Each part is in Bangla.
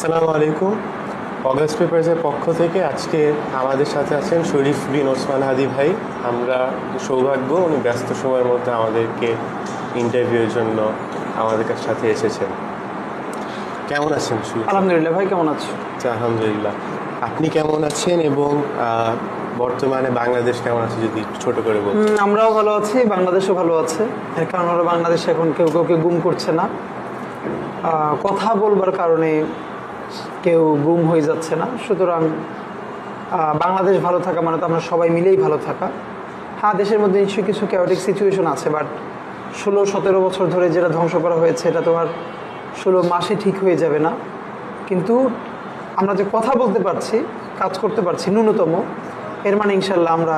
আসসালামু আলাইকুম। অগাস্ট পেপারসের পক্ষ থেকে আজকে আমাদের সাথে আছেন শরীফ বিন ওসমান হাদি ভাই। আমরা সৌভাগ্য উনি ব্যস্ত সময়ের মধ্যে আমাদেরকে ইন্টারভিউয়ের জন্য আমাদের সাথে এসেছেন। কেমন আছেন শরীফ? আলহামদুলিল্লাহ ভাই, কেমন আছো? আলহামদুলিল্লাহ। আপনি কেমন আছেন এবং বর্তমানে বাংলাদেশ কেমন আছে যদি একটু ছোট করে বলুন। আমরাও ভালো আছি, বাংলাদেশও ভালো আছে। এর কারণ হলো বাংলাদেশে এখন কেউ কাউকে গুম করছে না, কথা বলবার কারণে কেউ গুম হয়ে যাচ্ছে না। সুতরাং বাংলাদেশ ভালো থাকা মানে তো আমরা সবাই মিলেই ভালো থাকা। হ্যাঁ, দেশের মধ্যে নিশ্চয়ই কিছু ক্যাওটিক সিচুয়েশন আছে, বাট 16-17 বছর ধরে যেটা ধ্বংস করা হয়েছে এটা তো আর 16 মাসে ঠিক হয়ে যাবে না। কিন্তু আমরা যে কথা বলতে পারছি, কাজ করতে পারছি ন্যূনতম, এর মানে ইনশাল্লাহ আমরা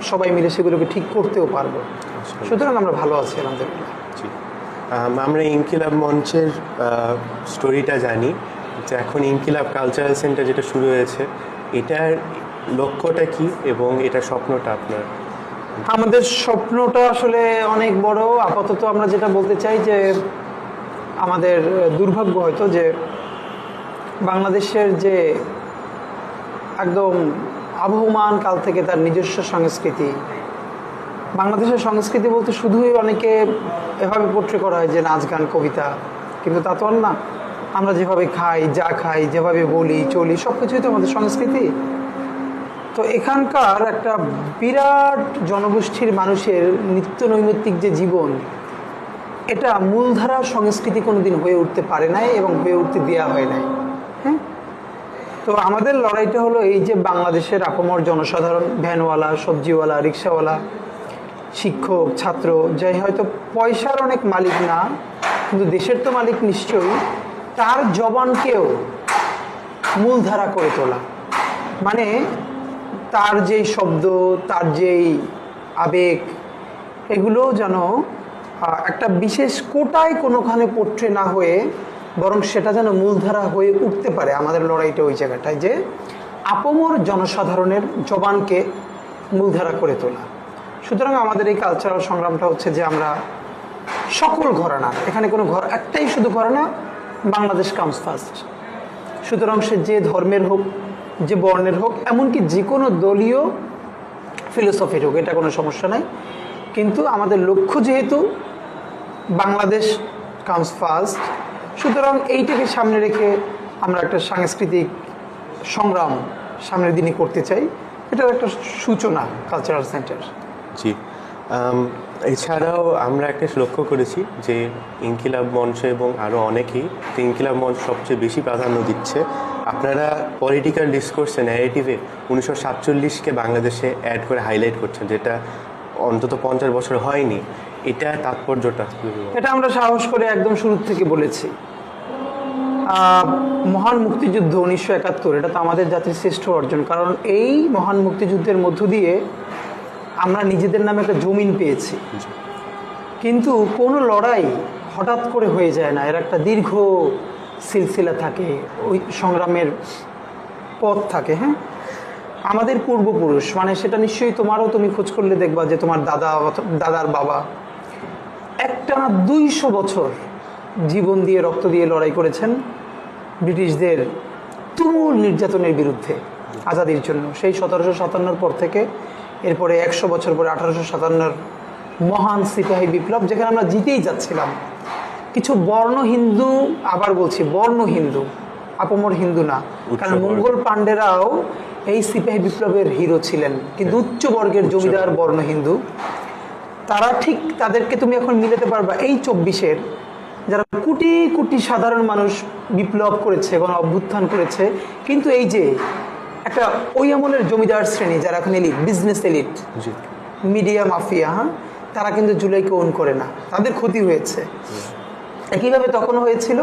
সবাই মিলে সেগুলোকে ঠিক করতেও পারবো। সুতরাং আমরা ভালো আছি আলহামদুলিল্লাহ। জি, আমরা ইনকিলাব মঞ্চের স্টোরিটা জানি যে এখন ইনকিলাব কালচারাল সেন্টার যেটা শুরু হয়েছে, এটার লক্ষ্যটা কি এবং এটার স্বপ্নটা আপনার? আমাদের স্বপ্নটা আসলে অনেক বড়। আপাতত আমরা যেটা বলতে চাই যে আমাদের দুর্ভাগ্য হয়তো যে বাংলাদেশের যে একদম আবহমান কাল থেকে তার নিজস্ব সংস্কৃতি, বাংলাদেশের সংস্কৃতি বলতে শুধুই অনেকে এভাবে পোট্রে করা হয় যে নাচ গান কবিতা, কিন্তু তা তো আর না। আমরা যেভাবে খাই, যা খাই, যেভাবে বলি চলি, সব কিছুই তো আমাদের সংস্কৃতি। তো এখানকার একটা বিরাট জনগোষ্ঠীর মানুষের নিত্য নৈমিত্তিক যে জীবন, এটা মূলধারা সংস্কৃতি কোনোদিন হয়ে উঠতে পারে নাই এবং হয়ে উঠতে দেওয়া হয় নাই। হ্যাঁ, তো আমাদের লড়াইটা হলো এই যে বাংলাদেশের আপামর জনসাধারণ, ভ্যানওয়ালা, সবজিওয়ালা, রিক্সাওয়ালা, শিক্ষক, ছাত্র, যাই হয়তো পয়সার অনেক মালিক না কিন্তু দেশের তো মালিক নিশ্চয়ই, তার জবানকেও মূলধারা করে তোলা। মানে তার যেই শব্দ, তার যেই আবেগ, এগুলো যেন একটা বিশেষ কোটায় কোনোখানে পোট্রে না হয়ে বরং সেটা যেন মূলধারা হয়ে উঠতে পারে। আমাদের লড়াইটা ওই জায়গাটায় যে আপামর জনসাধারণের জবানকে মূলধারা করে তোলা। সুতরাং আমাদের এই কালচারাল সংগ্রামটা হচ্ছে যে আমরা সকল ঘরানা, এখানে কোনো ঘর একটাই শুধু ঘরানা, বাংলাদেশ কামস ফার্স্ট। সুতরাং সে যে ধর্মের হোক, যে বর্ণের হোক, এমনকি যে কোনো দলীয় ফিলোসফির হোক, এটা কোনো সমস্যা নাই। কিন্তু আমাদের লক্ষ্য যেহেতু বাংলাদেশ কামস ফার্স্ট, সুতরাং এইটাকে সামনে রেখে আমরা একটা সাংস্কৃতিক সংগ্রাম সামনের দিনই করতে চাই। এটার একটা সূচনা কালচারাল সেন্টার। জি, এছাড়াও আমরা একটা লক্ষ্য করেছি যে ইনকিলাব মঞ্চ এবং আরও অনেকেই ইনকিলাব মঞ্চ সবচেয়ে বেশি প্রাধান্য দিচ্ছে। আপনারা পলিটিক্যাল ডিসকোর্সে, ন্যারেটিভে 1947কে বাংলাদেশে অ্যাড করে হাইলাইট করছেন, যেটা অন্তত 50 বছর হয়নি। এটা তাৎপর্যটা? এটা আমরা সাহস করে একদম শুরু থেকে বলেছি। মহান মুক্তিযুদ্ধ 1971, এটা তো আমাদের জাতির শ্রেষ্ঠ অর্জন। কারণ এই মহান মুক্তিযুদ্ধের মধ্য দিয়ে আমরা নিজেদের নামে একটা জমিন পেয়েছি। কিন্তু কোনো লড়াই হঠাৎ করে হয়ে যায় না, এর একটা দীর্ঘ সিলসিলা থাকে, ওই সংগ্রামের পথ থাকে। হ্যাঁ, আমাদের পূর্বপুরুষ, মানে সেটা নিশ্চয়ই তোমারও, তুমি খোঁজ করলে দেখবা যে তোমার দাদা, দাদার বাবা একটানা 200 বছর জীবন দিয়ে, রক্ত দিয়ে লড়াই করেছেন ব্রিটিশদের তুমুল নির্যাতনের বিরুদ্ধে আজাদির জন্য। সেই 1757 পর থেকে এরপরে 100 বছর পরে 1857 মহান সিপাহী বিপ্লব, যেখানে আমরা জিতেই যাচ্ছিলাম। কিছু বর্ণ হিন্দু, আবার বলছি বর্ণ হিন্দু, আপামর হিন্দু না, কারণ মঙ্গল পাণ্ডেরাও এই সিপাহী বিপ্লবের হিরো ছিলেন, কিন্তু উচ্চ বর্গের জমিদার বর্ণ হিন্দু। তারা ঠিক, তাদেরকে তুমি এখন মিলাতে পারবা এই 24-এর যারা কোটি কোটি সাধারণ মানুষ বিপ্লব করেছে এবং অভ্যুত্থান করেছে। কিন্তু এই যে একটা ওই আমলের জমিদার শ্রেণী যারা এখন elite, business elite, media mafia, হ্যাঁ, তারা কিন্তু জুলাইকে ওন করে না, তাদের ক্ষতি হয়েছে। একইভাবে তখন হয়েছিল,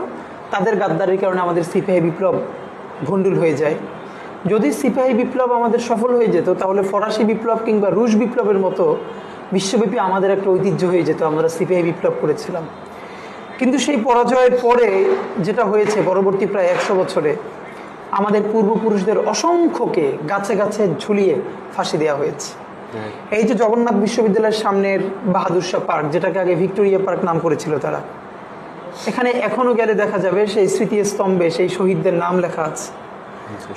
তাদের গাদ্দারির কারণে আমাদের সিপাহী বিপ্লব ভণ্ডুল হয়ে যায়। যদি সিপাহী বিপ্লব আমাদের সফল হয়ে যেত, তাহলে ফরাসি বিপ্লব কিংবা রুশ বিপ্লবের মতো বিশ্বব্যাপী আমাদের একটা ঐতিহ্য হয়ে যেত, আমরা সিপাহী বিপ্লব করেছিলাম। কিন্তু সেই পরাজয়ের পরে যেটা হয়েছে, পরবর্তী প্রায় 100 বছরে আমাদের পূর্বপুরুষদের অসংখ্যকে গাছে গাছে ঝুলিয়ে ফাঁসি দেওয়া হয়েছে। এই যে জগন্নাথ বিশ্ববিদ্যালয়ের সামনের বাহাদুর শাহ পার্ক, যেটাকে আগে ভিক্টোরিয়া পার্ক নাম করেছিল তারা, এখানে এখনো গেলে দেখা যাবে সেই স্মৃতিস্তম্ভে সেই শহীদদের নাম লেখা আছে।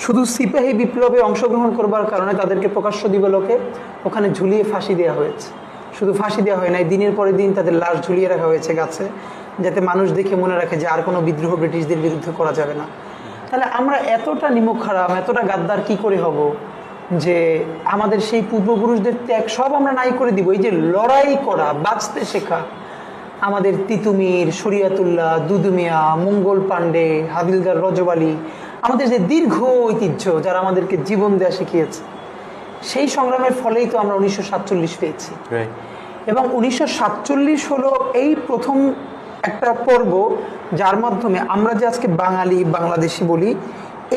শুধু সিপাহী বিপ্লবে অংশগ্রহণ করবার কারণে তাদেরকে প্রকাশ্য দিবালোকে ওখানে ঝুলিয়ে ফাঁসি দেওয়া হয়েছে। শুধু ফাঁসি দেওয়া হয় নাই, দিনের পরে দিন তাদের লাশ ঝুলিয়ে রাখা হয়েছে গাছে, যাতে মানুষ দেখে মনে রাখে যে আর কোনো বিদ্রোহ ব্রিটিশদের বিরুদ্ধে করা যাবে না। তাহলে আমরা এতটা নিমক হারাম, এতটা গাদ্দার কি করে হব যে আমাদের সেই পূর্বপুরুষদের ত্যাগ সব আমরা নাই করে দিব? এই যে লড়াই করা, বাঁচতে শেখা, আমাদের তিতুমির, শরিয়াতুল্লাহ, দুদুমিয়া, মঙ্গল পাণ্ডে, হাবিলদার রজব আলী, আমাদের যে দীর্ঘ ঐতিহ্য যারা আমাদেরকে জীবন দেওয়া শিখিয়েছে, সেই সংগ্রামের ফলেই তো আমরা 1947 পেয়েছি। এবং 1947 হলো এই প্রথম একটা পর্ব যার মাধ্যমে আমরা যে আজকে বাঙালি, বাংলাদেশি বলি,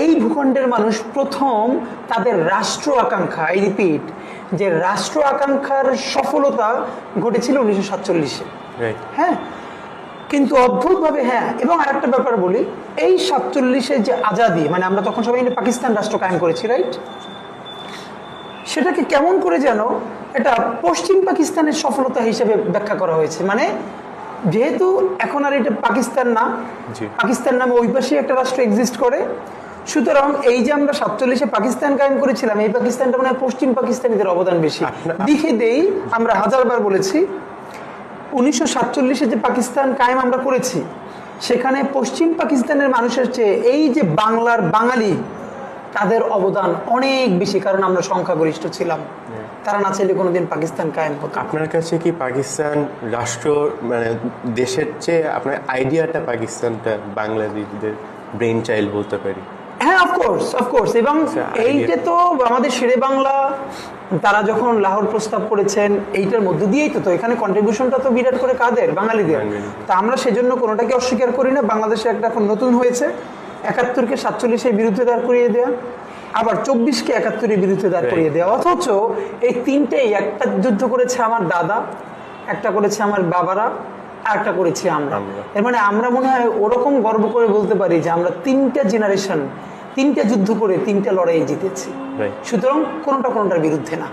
এই ভূখণ্ডের মানুষ প্রথম তাদের রাষ্ট্র আকাঙ্ক্ষা, আই রিপিট, যে রাষ্ট্র আকাঙ্ক্ষার সফলতা ঘটেছিল 1947-এ। হ্যাঁ, কিন্তু অদ্ভুতভাবে, হ্যাঁ, এবং আরেকটা ব্যাপার বলি, এই 47-এ যে আজাদি, মানে আমরা তখন সবাই মিলে পাকিস্তান রাষ্ট্র কায়েম করেছি, রাইট? সেটাকে কেমন করে যেন এটা পশ্চিম পাকিস্তানের সফলতা হিসেবে ব্যাখ্যা করা হয়েছে। মানে যেহেতু এখন আর এটা পাকিস্তান না, পাকিস্তান নামে ওই পাশে একটা রাষ্ট্র এক্সিস্ট করে, সুতরাং এই যে আমরা 47-এ পাকিস্তান কায়েম করেছিলাম, এই পাকিস্তানটা মানে পশ্চিম পাকিস্তানিদের অবদান বেশি। দেখে দেই, আমরা হাজারবার বলেছি 1947-এ যে পাকিস্তান কায়েম আমরা করেছি, সেখানে পশ্চিম পাকিস্তানের মানুষের চেয়ে এই যে বাংলার বাঙালি, তাদের অবদান অনেক বেশি, কারণ আমরা সংখ্যাগরিষ্ঠ ছিলাম। তারা না চাইলে কোনোদিন পাকিস্তান কায়েম হতো। আপনার কাছে কি পাকিস্তান রাষ্ট্র, মানে দেশের চেয়ে আপনার আইডিয়াটা পাকিস্তানটা বাংলাদেশিদের ব্রেন চাইল্ড বলতে পারি? হ্যাঁ, অফকোর্স। এবং এইটা তো আমাদের শেরে বাংলা, তারা যখন লাহোর প্রস্তাব করেছেন, এইটার মধ্য দিয়েই তো এখানে কন্ট্রিবিউশনটা তো বিরাট করে কাদের? বাঙালিদের। তা আমরা সেজন্য কোনোটাকে অস্বীকার করি না। বাংলাদেশে একটা এখন নতুন হয়েছে, 71-কে 47-এর বিরুদ্ধে দাঁড় করিয়ে দেওয়া, আবার 24-কে 71-এর বিরুদ্ধে দাঁড় করিয়ে দেওয়া। অথচ এই তিনটেই, একটা যুদ্ধ করেছে আমার দাদা, একটা করেছে আমার বাবারা, আর একটা করেছি আমরা। এর মানে আমরা মনে হয় ওরকম গর্ব করে বলতে পারি যে আমরা 3টে জেনারেশন, 3টে যুদ্ধ করে 3টে লড়াই জিতেছি। সুতরাং কোনোটার বিরুদ্ধে না।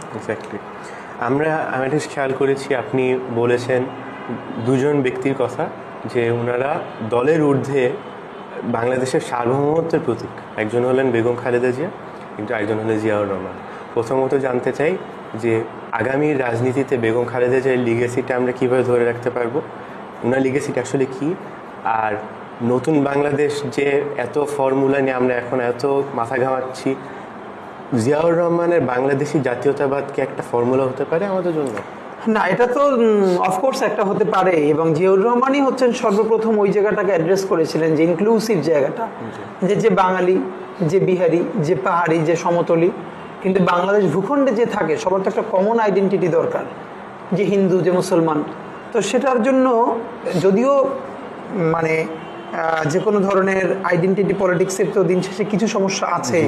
আমি একটা খেয়াল করেছি, আপনি বলেছেন দুজন ব্যক্তির কথা, যে ওনারা দলের ঊর্ধ্বে বাংলাদেশের সার্বভৌমত্বের প্রতীক। একজন হলেন বেগম খালেদা জিয়া, কিন্তু একজন হলেন জিয়াউর রহমান। প্রথমত জানতে চাই যে আগামী রাজনীতিতে বেগম খালেদা জিয়ার লিগেসিটা আমরা কীভাবে ধরে রাখতে পারবো, ওনার লিগেসিটা আসলে কি, আর নতুন বাংলাদেশ যে এত ফর্মুলা নিয়ে আমরা এখন এত মাথা ঘামাচ্ছি, জিয়াউর রহমানের বাংলাদেশি জাতীয়তাবাদ কি একটা ফর্মুলা হতে পারে আমাদের জন্য? না, এটা তো অফকোর্স একটা হতে পারে, এবং জিয়াউর রহমানই হচ্ছেন সর্বপ্রথম ওই জায়গাটাকে অ্যাড্রেস করেছিলেন, যে ইনক্লুসিভ জায়গাটা, যে বাঙালি, যে বিহারি, যে পাহাড়ি, যে সমতলি, কিন্তু বাংলাদেশ ভূখণ্ডে যে থাকে সবার তো একটা কমন আইডেন্টিটি দরকার, যে হিন্দু, যে মুসলমান। তো সেটার জন্য যদিও মানে যে কোনো ধরনের আইডেন্টিটি পলিটিক্সের তো দিন শেষে কিছু সমস্যা আছে,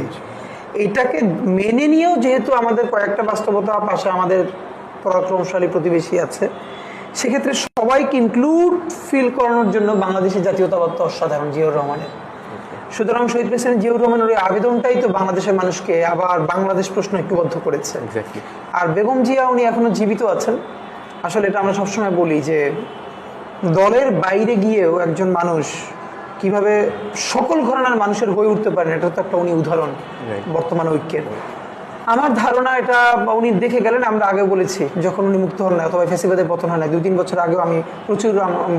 এইটাকে মেনে নিয়েও যেহেতু আমাদের কয়েকটা বাস্তবতা পাশে আমাদের পরাক্রমশালী প্রতিবেশী আছে, সেক্ষেত্রে সবাইকে ইনক্লুড ফিল করানোর জন্য বাংলাদেশের জাতীয়তাবাদ তো অসাধারণ জিয়াউর রহমানের। সুতরাং শহীদ প্রেসিডেন্ট জিয়াউর রহমানের ওই আবেদনটাই তো বাংলাদেশের মানুষকে আবার বাংলাদেশ প্রশ্ন ঐক্যবদ্ধ করেছে। আর বেগম জিয়া, উনি এখনো জীবিত আছেন। আসলে এটা আমরা সবসময় বলি যে দলের বাইরে গিয়েও একজন মানুষ কিভাবে সকল ঘরানার মানুষের হয়ে উঠতে পারেন, এটা তো একটা উনি উদাহরণ বর্তমান ঐক্যের। আমার ধারণা এটা উনি দেখে গেলেন। আমরা আগে বলেছি, যখন উনি মুক্ত হন না অথবা ফ্যাসিবাদের পতন হয় না, 2-3 বছর আগেও আমি প্রচুর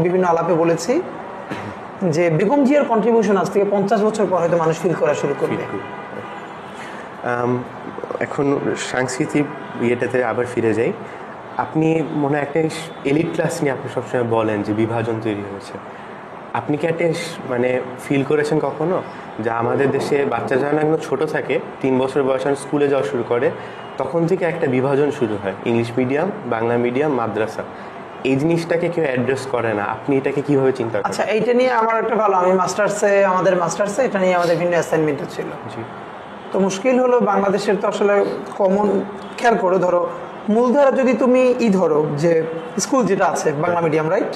বিভিন্ন আলাপে বলেছি যে বেগম জিয়ার কন্ট্রিবিউশন আজ থেকে 50 বছর পর হয়তো মানুষ ফিল করা শুরু করবে। এখন সাংস্কৃতিক ইয়েটাতে আবার ফিরে যাই। আপনি মনে হয় একটা এলিট ক্লাস নিয়ে আপনি সবসময় বলেন যে বিভাজন তৈরি হয়েছে। আপনি কি একটা মানে ফিল করেছেন কখনো যে আমাদের দেশে বাচ্চা যখন একদম ছোটো থাকে, 3 বছর বয়সে স্কুলে যাওয়া শুরু করে, তখন থেকে একটা বিভাজন শুরু হয়, ইংলিশ মিডিয়াম, বাংলা মিডিয়াম, মাদ্রাসা। এই জিনিসটাকে কেউ অ্যাড্রেস করে না। আপনি এটাকে কিভাবে চিন্তা করেন? আচ্ছা, এইটা নিয়ে আমার একটা ভালো, আমি আমাদের মাস্টার্সে এটা নিয়ে আমাদের ভিন্ন অ্যাসাইনমেন্টও ছিল। তো মুশকিল হলো বাংলাদেশের তো আসলে কমন, খেয়াল করে ধরো মূলধারা যদি তুমি ধরো যে স্কুল যেটা আছে বাংলা মিডিয়াম, রাইট?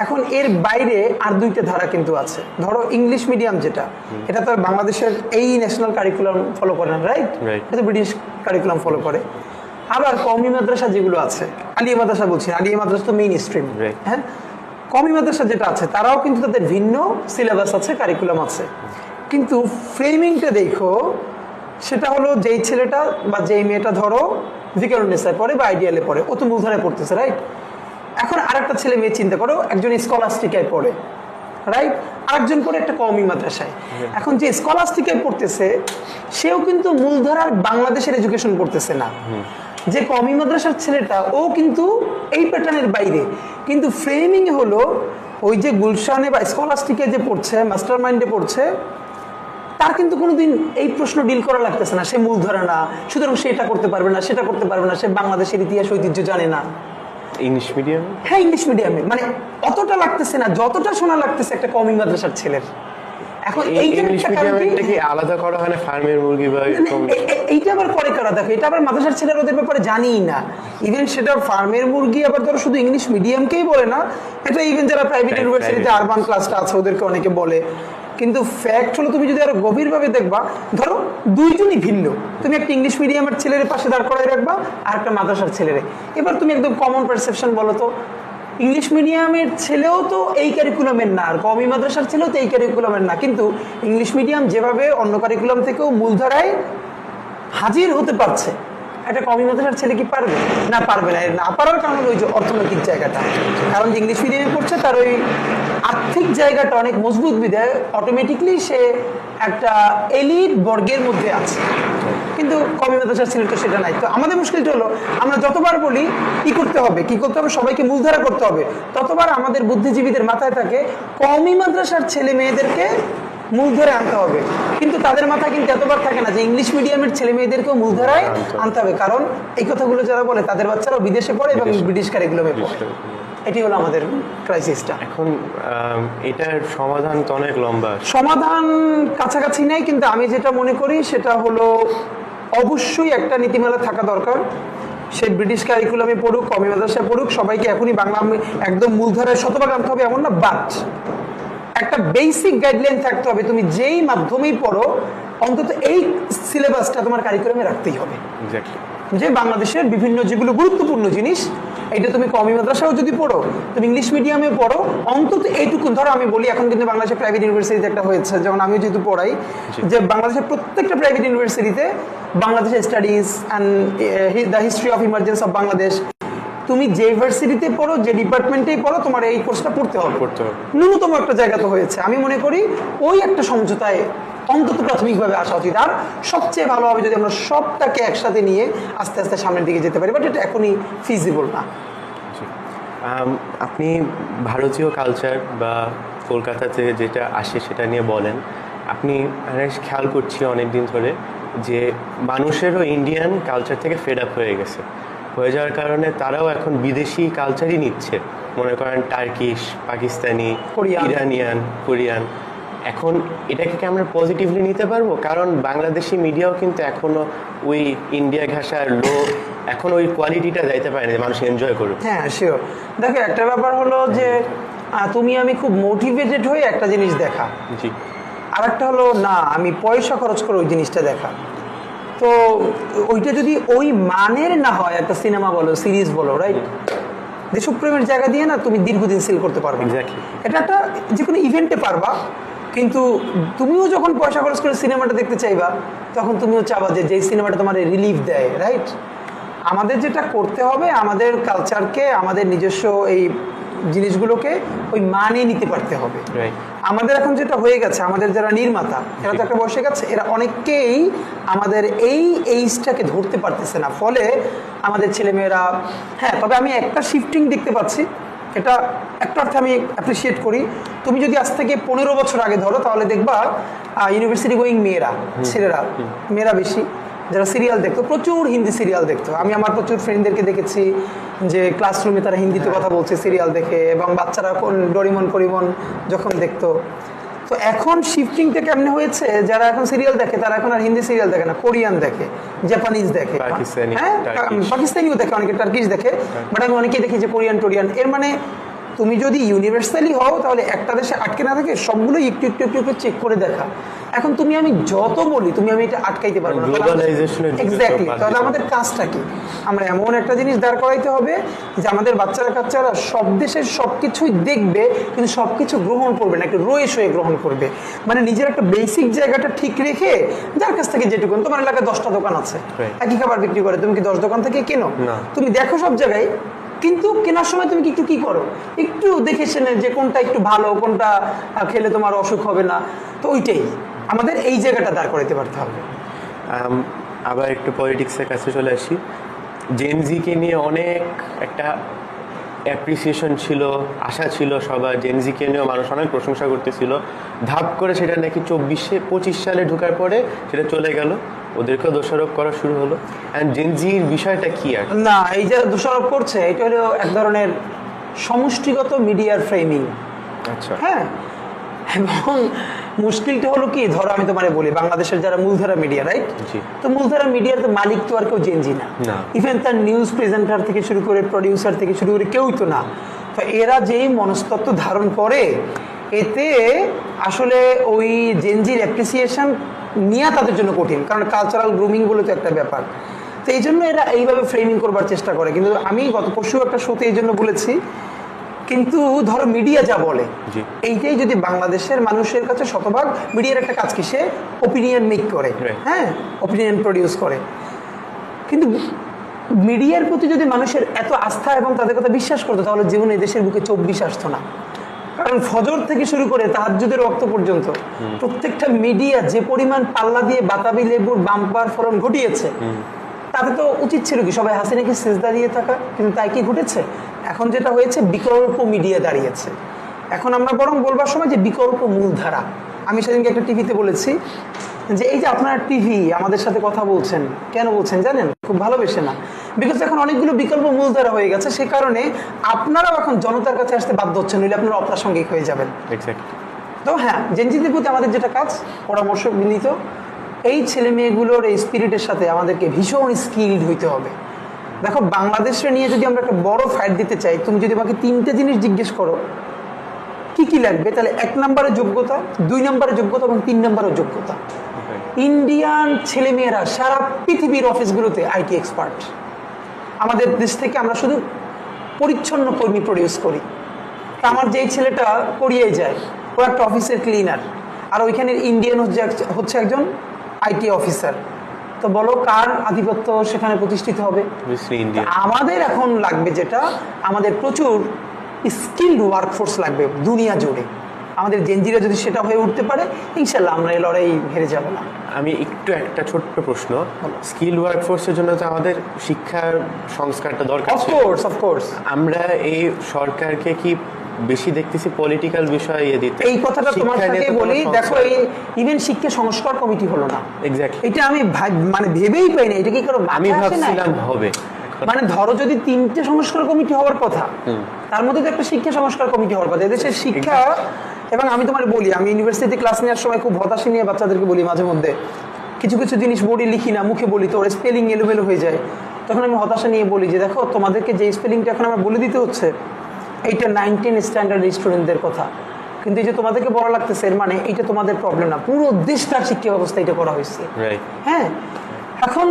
এখন এর বাইরে আর 2টা ধারা কিন্তু আছে। ধরো ইংলিশ মিডিয়াম যেটা, এটা তো বাংলাদেশের এই ন্যাশনাল কারিকুলাম ফলো করে না, রাইট? এটা ব্রিটিশ কারিকুলাম ফলো করে। আবার কওমি মাদ্রাসা যেগুলো আছে, আলিয়া মাদ্রাসা বলছি, আলিয়া মাদ্রাসা তো মেইন স্ট্রিম, হ্যাঁ। কওমি মাদ্রাসা যেটা আছে তারাও কিন্তু তাদের ভিন্ন সিলেবাস আছে, কারিকুলাম আছে, কিন্তু ফ্রেমিংটা দেখো, সেটা হলো যেই ছেলেটা বা যেই মেয়েটা ধরো ভিকারুন্নেসায় পড়ে বা আইডিয়ালে পড়ে, ও তো মূলধারায় পড়তেছে, রাইট? এখন আরেকটা ছেলে মেয়ে চিন্তা করো, একজন স্কলাস্টিকায় পড়ে, রাইট, আরেকজন পড়ে একটা কওমি মাদ্রাসায়। এখন যে স্কলাস্টিকায় পড়তেছে সেও কিন্তু মূলধারার বাংলাদেশের এডুকেশন পড়তেছে না, যে কওমি মাদ্রাসার ছেলেটা ও কিন্তু এই প্যাটার্নের বাইরে, কিন্তু ফ্রেমিং হলো ওই যে গুলশানে বা স্কলাস্টিকে যে পড়ছে, মাস্টার মাইন্ডে পড়ছে, তার কিন্তু কোনোদিন এই প্রশ্ন ডিল করা লাগতেছে না, সে মূলধারা না, সুতরাং সে এটা করতে পারবে না, সেটা করতে পারবে না, সে বাংলাদেশের ইতিহাস ঐতিহ্য জানে না। ইংলিশ মিডিয়াম, হ্যাঁ ইংলিশ মিডিয়ামে, মানে অতটা লাগতেছে না যতটা শোনা লাগতেছে একটা কওমি মাদ্রাসার ছেলের। এখন ইংলিশ মিডিয়ামটা কি আলাদা করা হয় না ফার্মের মুরগি বা এরকম? এইটা আবার করে কারা, দেখো এটা আবার মাদ্রাসার ছেলেরা ওদের ব্যাপারে জানিই না। ইভেন সেটা ফার্মের মুরগি আবার ধরো শুধু ইংলিশ মিডিয়ামকেই বলে না, এটা ইভেন যারা প্রাইভেট ইউনিভার্সিটিতে আরবান ক্লাসটা আছে ওদেরকে অনেকে বলে। কিন্তু ফ্যাক্ট হলো তুমি যদি আরো গভীরভাবে দেখবা, ধরো দুইজনই ভিন্ন, তুমি একটা ইংলিশ মিডিয়ামের ছেলের পাশে দাঁড় করাই রাখবা আর একটা মাদ্রাসার ছেলেরে, এবার তুমি একদম কমন পারসেপশন বলো তো, ইংলিশ মিডিয়ামের ছেলেও তো এই কারিকুলামের না, আর কওমি মাদ্রাসার ছেলেও তো এই কারিকুলামের না, কিন্তু ইংলিশ মিডিয়াম যেভাবে অন্য কারিকুলাম থেকেও মূলধারায় হাজির হতে পারছে, একটা কওমি মাদ্রাসার ছেলে কি পারবে? না, পারবে না। না পারার কারণ হলো ওই যে অর্থনৈতিক জায়গাটা, কারণ যে ইংলিশ মিডিয়ামে পড়ছে তার ওই আর্থিক জায়গাটা অনেক মজবুত বিধায় অটোমেটিকলি সে একটা এলিট বর্গের মধ্যে আছে, কিন্তু কওমি মাদ্রাসার ছেলে তো সেটা নাই। তো আমাদের মুশকিলটা হলো আমরা যতবার বলি কি করতে হবে, সবাইকে মূলধারা করতে হবে, ততবার আমাদের বুদ্ধিজীবীদের মাথায় থাকে কওমি মাদ্রাসার ছেলে মেয়েদেরকে মূলধারে আনতে হবে, কিন্তু তাদের মাথায় কিন্তু এতবার থাকে না যে ইংলিশ মিডিয়ামের ছেলে মেয়েদেরকেও মূলধারায় আনতে হবে, কারণ এই কথাগুলো যারা বলে তাদের বাচ্চারাও বিদেশে পড়ে এবং ব্রিটিশ কারিকুলামে পড়ে। এটি হলো আমাদের ক্রাইসিসটা। এখন এটার সমাধান তো অনেক লম্বা, সমাধান কাছাকাছি নেই, কিন্তু আমি যেটা মনে করি সেটা হলো অবশ্যই একটা নীতিমালা থাকা দরকার। সে ব্রিটিশ কারিকুলামে পড়ুক, কওমি মাদ্রাসায় পড়ুক, সবাইকে এখনই বাংলা একদম মূলধারায় শতভাগ আনতে হবে এমন না, বাট একটা বেসিক গাইডলাইন থাকতে হবে, তুমি যেই মাধ্যমেই পড়ো অন্তত এই সিলেবাসটা তোমার কারিকুলামে রাখতেই হবে, যে বাংলাদেশের বিভিন্ন যেগুলো গুরুত্বপূর্ণ জিনিস, এটা তুমি কওমি মাদ্রাসাও যদি পড়ো, তুমি ইংলিশ মিডিয়ামে পড়ো, অন্তত এইটুকু। ধরো আমি বলি এখন কিন্তু বাংলাদেশের প্রাইভেট ইউনিভার্সিটিতে একটা হয়েছে, যেমন আমি যেহেতু পড়াই, যে বাংলাদেশের প্রত্যেকটা প্রাইভেট ইউনিভার্সিটিতে বাংলাদেশের studies and the history of emergence of Bangladesh, তুমি যে ইউনিভার্সিটিতে পড়ো, যে ডিপার্টমেন্টেই পড়ো, তোমার এই কোর্সটা পড়তে হবে, ন্যূনতম একটা জায়গা তো হয়েছে। আমি মনে করি ওই একটা সমঝোতায় অন্তত প্রাথমিকভাবে আসা উচিত, আর সবচেয়ে ভালো হবে যদি আমরা সবটাকে একসাথে নিয়ে আস্তে আস্তে সামনের দিকে যেতে পারি, বাট এটা এখনই ফিজিবল না। আপনি ভারতীয় কালচার বা কলকাতাতে যেটা আসে সেটা নিয়ে বলেন, আপনি খেয়াল করছি অনেকদিন ধরে যে মানুষেরও ইন্ডিয়ান কালচার থেকে ফেড আপ হয়ে গেছে, হয়ে যাওয়ার কারণে তারাও এখন বিদেশি কালচারই নিচ্ছে, মনে করেন টার্কিশ, পাকিস্তানি, ইরানিয়ান, কোরিয়ান। এখন এটাকে কি আমরা পজিটিভলি নিতে পারবো? কারণ বাংলাদেশি মিডিয়াও কিন্তু এখনো ওই ইন্ডিয়া ঘাসার এখন ওই কোয়ালিটিটা যাইতে পারে না যে মানুষ এনজয় করবে। হ্যাঁ শিওর। দেখো একটা ব্যাপার হলো যে তুমি আমি খুব মোটিভেটেড হয়ে একটা জিনিস দেখা, জি, আর একটা হলো না আমি পয়সা খরচ করে ওই জিনিসটা দেখা। তো ওইটা যদি ওই মানের না হয়, একটা সিনেমা বলো, সিরিজ বলো, রাইট, দেশপ্রেমের জায়গা দিয়ে না তুমি দীর্ঘদিন সেল করতে পারবে। এটা একটা যে কোনো ইভেন্টে পারবা, কিন্তু তুমিও যখন পয়সা খরচ করে সিনেমাটা দেখতে চাইবা, তখন তুমিও চাবা যে যেই সিনেমাটা তোমার রিলিফ দেয়, রাইট। আমাদের যেটা করতে হবে, আমাদের কালচারকে, আমাদের নিজস্ব এই জিনিসগুলোকে ওই মানে নিতে পারতে হবে। আমাদের এখন যেটা হয়ে গেছে, আমাদের যারা নির্মাতা, এরা তো একটা বসে গেছে, এরা অনেককেই আমাদের এই এইজটাকে ধরতে পারতেছে না, ফলে আমাদের ছেলেমেয়েরা, হ্যাঁ তবে আমি একটা শিফটিং দেখতে পাচ্ছি, এটা একটা অর্থে আমি অ্যাপ্রিসিয়েট করি। তুমি যদি আজ থেকে 15 বছর আগে ধরো, তাহলে দেখবা ইউনিভার্সিটি গোয়িং মেয়েরা, ছেলেরা, মেয়েরা বেশি, যারা সিরিয়াল দেখতো, প্রচুর হিন্দি সিরিয়াল দেখতো। আমি আমার প্রচুর ফ্রেন্ডদেরকে দেখেছি যে ক্লাসরুমে তারা হিন্দিতে কথা বলছে সিরিয়াল দেখে, এবং বাচ্চারা ডোরিমন করিমন যখন দেখতো। তো এখন শিফটিংটা কেমনে হয়েছে, যারা এখন সিরিয়াল দেখে তারা এখন আর হিন্দি সিরিয়াল দেখে না, কোরিয়ান দেখে, জাপানিজ দেখে, হ্যাঁ পাকিস্তানিও দেখে, অনেকে টার্কিশ দেখে, বাট আমি অনেকেই দেখি যে কোরিয়ান টোরিয়ান। এর মানে তুমি যদি ইউনিভার্সালি হও, তাহলে একটা দেশে আটকে না থাকে, সবগুলোই একটু একটু একটু একটু চেক করে দেখা এখন তুমি আমি যত বলি তুমি আমি এটা আটকাইতে পারবো না। গ্লোবালাইজেশনের এক্স্যাক্টলি, তাহলে আমাদের কাজটা কি? আমরা এমন একটা জিনিস দাঁড় করাইতে হবে যে আমাদের বাচ্চারা কাচ্চারা সব দেশের সবকিছুই দেখবে, কিন্তু সবকিছু গ্রহণ করবে না, একটু রয়ে সয়ে গ্রহণ করবে। মানে নিজের একটা বেসিক জায়গাটা ঠিক রেখে, যার কাছ থেকে যেটুকু, তোমার এলাকায় 10টা দোকান আছে, একই খাবার বিক্রি করে, তুমি কি 10 দোকান থেকে কেনো? তুমি দেখো সব জায়গায়, কিন্তু কেনার সময় তুমি একটু কি করো, একটু দেখে শুনে যে কোনটা একটু ভালো, কোনটা খেলে তোমার অসুখ হবে না। তো ওইটাই আমাদের এই জায়গাটা দাঁড় করাইতে পারতে হবে। আবার একটু পলিটিক্সের কাছে চলে আসি। জেনজিকে নিয়ে অনেক একটা অ্যাপ্রিসিয়েশন ছিল, আশা ছিল সবার, জেনজিকে নিয়েও মানুষ অনেক প্রশংসা করতেছিল। ধাপ করে সেটা নাকি 25 সালে ঢোকার পরে সেটা চলে গেল, ওদেরকেও দোষারোপ করা শুরু হলো। অ্যান্ড জেনজির বিষয়টা কি? আর না, এই যে দোষারোপ করছে এটা হলো এক ধরনের সমষ্টিগত মিডিয়ার ফ্রেমিং। আচ্ছা, হ্যাঁ, এবং মুশকিলটা হলো কি, ধরো আমি তোমারে বলি, বাংলাদেশের যারা মূলধারা মিডিয়া, রাইট? তো মূলধারা মিডিয়ার তো মালিক তো আর কেউ জেনজি না, ইভেন তার নিউজ প্রেজেন্টার থেকে শুরু করে প্রডিউসার থেকে শুরু করে কেউই তো না। তো এরা যেই মনস্তত্ত্ব ধারণ করে, এতে আসলে ওই জেনজির অ্যাপ্রিসিয়েশন নেওয়া তাদের জন্য কঠিন, কারণ কালচারাল গ্রুমিং বলে তো একটা ব্যাপার। তো এই জন্য এরা এইভাবে ফ্রেমিং করবার চেষ্টা করে। কিন্তু আমি গত পরশু একটা শোতে এই জন্য বলেছি, কিন্তু ধরো মিডিয়া যা বলে এইটাই যদি বাংলাদেশের মানুষের কাছে শতভাগ, মিডিয়ার একটা কাজ কি, সে ওপিনিয়ন মেক করে, হ্যাঁ, ওপিনিয়ন প্রডিউস করে। কিন্তু মিডিয়ার প্রতি যদি মানুষের এত আস্থা এবং তাদের কথা বিশ্বাস করতো, তাহলে জীবনে দেশের বুকে 24 আসতো না। কারণ ফজর থেকে শুরু করে তাহাজ্জুদের ওয়াক্ত পর্যন্ত প্রত্যেকটা মিডিয়া যে পরিমাণ পাল্লা দিয়ে বাতাবি লেবুর বাম্পার ফলন ঘটিয়েছে, তাতে তো উচিত ছিল কি সবাই হাসিনাকে সেজদা দিয়ে থাকা, কিন্তু তাই কি ঘটেছে? এখন যেটা হয়েছে, বিকল্প মিডিয়া দাঁড়িয়েছে। এখন আমরা বরং বলবার সময় যে বিকল্প মূলধারা। আমি সেদিনকে একটা টিভিতে বলেছি যে এই যে আপনারা টিভি আমাদের সাথে কথা বলছেন, কেন বলছেন জানেন? খুব ভালোবেসে না, বিকজ এখন অনেকগুলো বিকল্প মূলধারা হয়ে গেছে, সে কারণে আপনারাও এখন জনতার কাছে আসতে বাধ্য হচ্ছেন, নইলে আপনারা অপ্রাসঙ্গিক হয়ে যাবেন। তো হ্যাঁ, জেনজিদের প্রতি আমাদের যেটা কাজ, পরামর্শ বিনীত, এই ছেলে মেয়েগুলোর এই স্পিরিটের সাথে আমাদেরকে ভীষণ স্কিলড হইতে হবে। দেখো, বাংলাদেশে নিয়ে যদি আমরা একটা বড় ফাইট দিতে চাই, তুমি যদি আমাকে 3টে জিনিস জিজ্ঞেস করো কি কি লাগবে, তাহলে 1 নম্বরে যোগ্যতা, 2 নম্বরে যোগ্যতা এবং 3 নম্বরে যোগ্যতা। ইন্ডিয়ান ছেলেমেয়েরা সারা পৃথিবীর অফিসগুলোতে আইটি এক্সপার্ট। আমাদের দেশ থেকে আমরা শুধু পরিচ্ছন্ন কর্মী প্রডিউস করি। আমার যেই ছেলেটা কোরিয়ায় যায়, ও একটা অফিসের ক্লিনার, আর ওইখানের ইন্ডিয়ান হচ্ছে একজন আইটি অফিসার। তো বলো কার আধিপত্য সেখানে প্রতিষ্ঠিত হবে? আমাদের এখন লাগবে যেটা, আমাদের প্রচুর স্কিলড ওয়ার্কফোর্স লাগবে দুনিয়া জুড়ে। আমাদের জেনজিরা যদি সেটা হয়ে উঠতে পারে, ইনশাল্লাহ আমরা এই লড়াই হেরে যাব না। আমি একটু একটা ছোট্ট প্রশ্ন, স্কিল ওয়ার্কফোর্সের জন্য তো আমাদের শিক্ষার সংস্কারটা দরকার। অফকোর্স আমরা এই সরকারকে কি বেশি দেখতেছি পলিটিক্যাল বিষয় দিতে? এই কথাটা তোমার সাথে বলি, দেখো এই ইভেন শিক্ষা সংস্কার কমিটি হলো না। এক্স্যাক্টলি, এটা আমি মানে ভেবেই পাই না, এটা কি কারো আমি ভাবছিলাম হবে। মানে ধরো যদি 3টে সংস্কার কমিটি হওয়ার কথা, তার মধ্যে তো একটা শিক্ষা সংস্কার কমিটি হওয়ার কথা। এদেশের শিক্ষা, এবং আমি তোমার বলি, আমি ইউনিভার্সিটিতে ক্লাস নেওয়ার সময় খুব হতাশা নিয়ে বাচ্চাদেরকে বলি মাঝে মধ্যে, কিছু কিছু জিনিস বোর্ডে লিখি না, মুখে বলি, তো ওর স্পেলিং এলোমেলো হয়ে যায়। তখন আমি হতাশা নিয়ে বলি যে দেখো, তোমাদেরকে যে স্পেলিংটা এখন আমার বলে দিতে হচ্ছে, এইটা 19 স্ট্যান্ডার্ড স্টুডেন্টদের কথা, কিন্তু এই যে তোমাদেরকে বলা লাগতেছে, এর মানে এইটা তোমাদের প্রবলেম না, পুরো দেশটার শিক্ষা ব্যবস্থা এটা করা হয়েছে। হ্যাঁ, এখন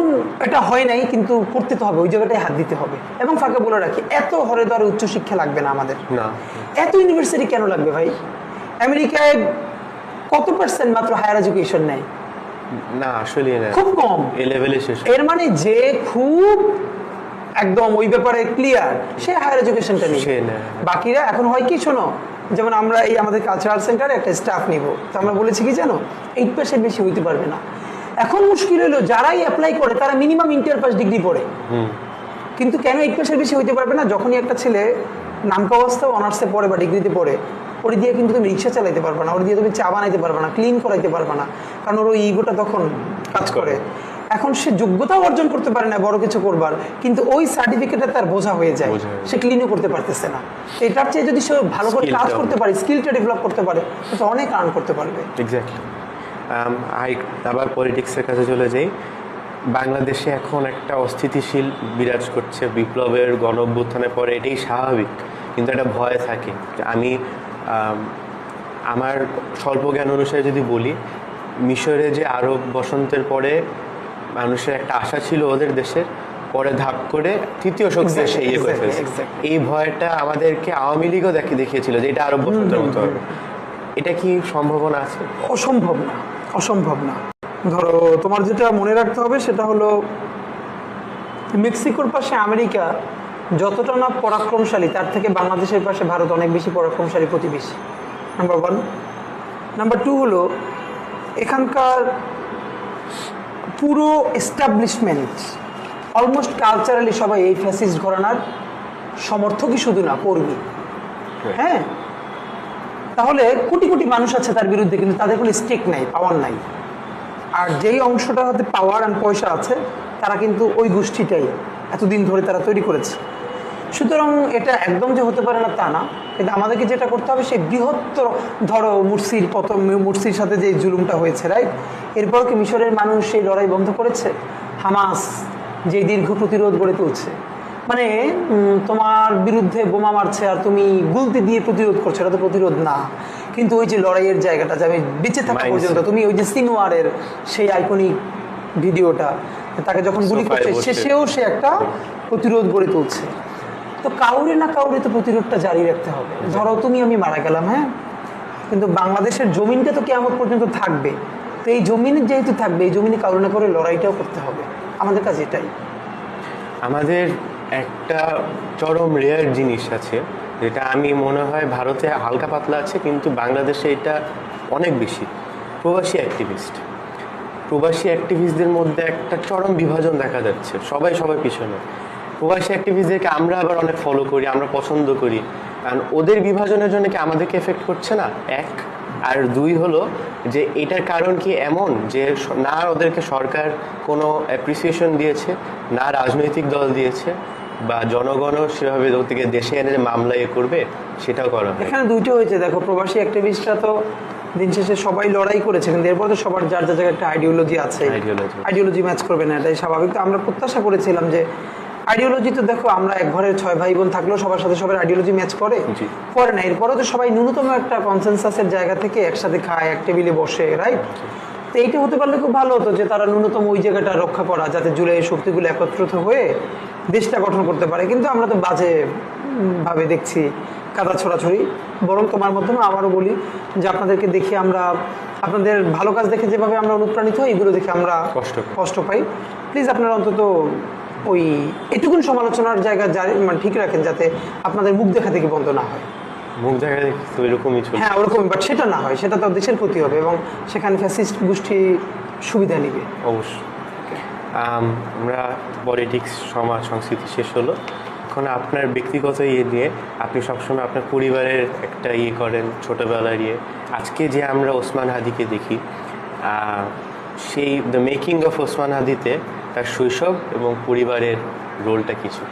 এটা হয় নাই, কিন্তু করতে তো হবে, ওই জায়গাটায় হাত দিতে হবে। এবং ফাঁকে বলে রাখি, এত হরে ধরে উচ্চশিক্ষা লাগবে না আমাদের, এত ইউনিভার্সিটি কেন লাগবে ভাই? আমেরিকায় কত % মাত্র হায়ার এডুকেশন নেয়? না, আসলে খুব কম, এই লেভেলে শেষ। এর মানে যে খুব একদম ওই ব্যাপারে ক্লিয়ার, সে হায়ার এডুকেশনটা নিয়ে, বাকিরা এখন হয় কি, শোনো, যেমন আমরা এই আমাদের কালচারাল সেন্টারে একটা স্টাফ নিব, তো আমরা বলেছি কি জানো, 8% বেশি হইতে পারবে না। এখন মুশকিল হলো, যারাই অ্যাপ্লাই করে তারা মিনিমাম ইন্টার পাস ডিগ্রি পড়ে, কিন্তু কেন 8% বেশি হইতে পারবে না? যখনই একটা ছেলে নামকা অবস্থায় অনার্সে পড়ে বা ডিগ্রিতে পড়ে, ওর দিয়ে কিন্তু তুমি রিক্সা চালাইতে পারবে না, ওর দিয়ে তুমি চা বানাইতে পারবে না, ক্লিন করাইতে পারবে না, কারণ ওর ওই ইগোটা তখন কাজ করে। এখন সে যোগ্যতাও অর্জন করতে পারে না বড় কিছু করবার, কিন্তু ওই সার্টিফিকেটে তার বোঝা হয়ে যায়, সে ক্লিনও করতে পারতেছে না। এটার চেয়ে যদি সে ভালো করে কাজ করতে পারে, স্কিলটা ডেভেলপ করতে পারে, তো অনেক আর্ন করতে পারবে। এক্স্যাক্টলি। আবার পলিটিক্সের কাছে চলে যাই। বাংলাদেশে এখন একটা অস্থিতিশীল বিরাজ করছে, বিপ্লবের গণ অভ্যুত্থানের পরে, এটাই স্বাভাবিক, কিন্তু একটা ভয় থাকে। আমি আমার স্বল্প জ্ঞান অনুসারে যদি বলি, মিশরে যে আরব বসন্তের পরে মানুষের একটা আশা ছিল ওদের দেশের, পরে ধাপ করে তৃতীয় শক্তি এসে ইয়ে করে ফেলছে। এই ভয়টা আমাদেরকে আওয়ামী লীগও দেখিয়েছিল যে এটা আরব বসন্তের মতো হবে। এটা কি সম্ভাবনা আছে? অসম্ভব না, অসম্ভব না। ধরো তোমার যেটা মনে রাখতে হবে সেটা হলো মেক্সিকোর পাশে আমেরিকা যতটা না পরাক্রমশালী, তার থেকে বাংলাদেশের পাশে ভারত অনেক বেশি পরাক্রমশালী প্রতিবেশী, নাম্বার ওয়ান। নাম্বার টু হলো এখানকার পুরো এস্টাবলিশমেন্ট অলমোস্ট কালচারালি সবাই এই ফ্যাসিস্ট ঘরানার সমর্থকই শুধু না, কর্মী। হ্যাঁ, তাহলে কোটি কোটি মানুষ আছে তার বিরুদ্ধে, কিন্তু তাদের কোনো স্টেক নাই, পাওয়ার নাই। আর যেই অংশটা হাতে পাওয়ার আর পয়সা আছে তারা কিন্তু ওই গোষ্ঠীটাই এতদিন ধরে তারা তৈরি করেছে। সুতরাং এটা একদম যে হতে পারে না তা না, কিন্তু আমাদেরকে যেটা করতে হবে সেই বৃহত্তর, ধরো মুরসির সাথে যে জুলুমটা হয়েছে, রাইট, এরপর কি মিশরের মানুষ সেই লড়াই বন্ধ করেছে? হামাস যে দীর্ঘ প্রতিরোধ গড়ে তুলছে, মানে তোমার বিরুদ্ধে বোমা মারছে আর তুমি গুলতি দিয়ে প্রতিরোধ করছো, এটা তো প্রতিরোধ না। কিন্তু ওই যে লড়াইয়ের জায়গাটা, যে আমি বেঁচে থাকা পর্যন্ত, তুমি ওই যে সিনওয়ারের সেই আইকনিক ভিডিওটা, তাকে যখন গুলি করছে শেষেও সে একটা প্রতিরোধ গড়ে তুলছে। তো কাউরে না কাউরে তো প্রতিরোধটা জারি রাখতে হবে। ধরো তুমি আমি মারা গেলাম, হ্যাঁ, কিন্তু বাংলাদেশের জমিনটা তো কিয়ামত পর্যন্ত থাকবে। তো এই জমিনে যেহেতু থাকবে, এই জমিনে কারো না কারো লড়াইটাও করতে হবে। আমাদের কাছে এটাই। আমাদের একটা চরম রেয়ার জিনিস আছে, যেটা আমি মনে হয় ভারতে হালকা পাতলা আছে, কিন্তু বাংলাদেশে এটা অনেক বেশি। প্রবাসী অ্যাক্টিভিস্টদের মধ্যে একটা চরম বিভাজন দেখা যাচ্ছে। সবাই পিছনে। প্রবাসী অ্যাক্টিভিস্টদেরকে আমরা আবার অনেক ফলো করি, আমরা পছন্দ করি, কারণ ওদের বিভাজনের জন্য কি আমাদেরকে এফেক্ট করছে না? এক। আর দুই হলো যে এটার কারণ কি এমন যে না ওদেরকে সরকার কোনো অ্যাপ্রিসিয়েশন দিয়েছে, না রাজনৈতিক দল দিয়েছে, বা জনগণও সেভাবে ওদেরকে দেশে এনে মামলা করবে, সেটাও করা হয়। এখানে দুইটা হয়েছে। দেখো, প্রবাসী অ্যাক্টিভিস্টরা তো দিন শেষে সবাই লড়াই করেছে, কিন্তু এরপর তো সবার যার যার জায়গায় একটা আইডিওলজি আছে, আইডিওলজি ম্যাচ করবে না, এটাই স্বাভাবিক। তো আমরা প্রত্যাশা করেছিলাম যে আইডিওলজি, তো দেখো আমরা এক ঘরের 6 ভাই বোন থাকলেও সবার সাথে সবার আইডিওলজি ম্যাচ করে না। এরপরেও তো সবাই ন্যূনতম একটা কনসেনসাসের জায়গা থেকে একসাথে খায়, এক টেবিলে বসে, রাইট। তো এইটা হতে পারলে খুব ভালো হতো যে তারা ন্যূনতম ওই জায়গাটা রক্ষা করা, যাতে জুলাই শক্তিগুলো একত্রিত হয়ে দেশটা গঠন করতে পারে। কিন্তু আমরা তো বাজে ভাবে দেখছি কাদা ছড়াছড়ি। বরং তোমার মাধ্যমে আমারও বলি যে আপনাদেরকে দেখে আমরা, আপনাদের ভালো কাজ দেখে যেভাবে আমরা অনুপ্রাণিত হই, এগুলো দেখে আমরা কষ্ট পাই। প্লিজ আপনারা অন্তত ওই এটুকুন সমালোচনার জায়গা মানে ঠিক রাখেন, যাতে আপনাদের মুখ দেখা থেকে বন্ধ না হয়। মুখ দেখা দেখি তো এরকমই চলছে। হ্যাঁ, ওরকমই, বাট সেটা না হয়, সেটা তো দেশের ক্ষতি হবে এবং সেখানে ফ্যাসিস্ট গোষ্ঠী সুবিধা নিবে। অবশ্যই। আমরা পলিটিক্স, সমাজ, সংস্কৃতি শেষ হলো। এখন আপনার ব্যক্তিগত নিয়ে আপনি সবসময় আপনার পরিবারের একটা করেন, ছোটোবেলার আজকে যে আমরা ওসমান হাদিকে দেখি, সেই দ্য মেকিং অফ ওসমান হাদিতে তার শৈশব এবং পরিবারের রোলটা কিছু।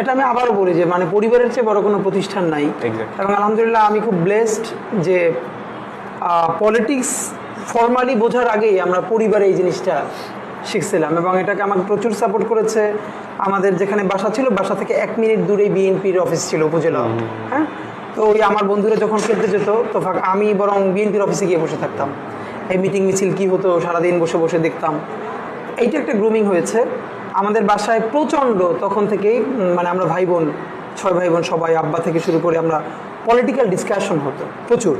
এটা আমি আবারও বলি যে মানে পরিবারের চেয়ে বড় কোনো প্রতিষ্ঠান নাই। এবং আলহামদুলিল্লাহ আমি খুব ব্লেসড যে পলিটিক্স ফর্মালি বোঝার আগেই আমরা পরিবারে এই জিনিসটা শিখছিলাম, এবং এটাকে আমাকে প্রচুর সাপোর্ট করেছে। আমাদের যেখানে বাসা ছিল, বাসা থেকে 1 মিনিট দূরেই বিএনপির অফিস ছিল, উপজেলা। হ্যাঁ, তো ওই আমার বন্ধুরা যখন খেলতে যেত, তো আমি বরং বিএনপির অফিসে গিয়ে বসে থাকতাম। এই মিটিং মিছিল কী হতো সারাদিন বসে বসে দেখতাম। এইটা একটা গ্রুমিং হয়েছে আমাদের বাসায় প্রচণ্ড। তখন থেকেই মানে আমরা ভাই বোন, 6 ভাই বোন সবাই, আব্বা থেকে শুরু করে আমরা পলিটিক্যাল ডিসকাশন হতো প্রচুর।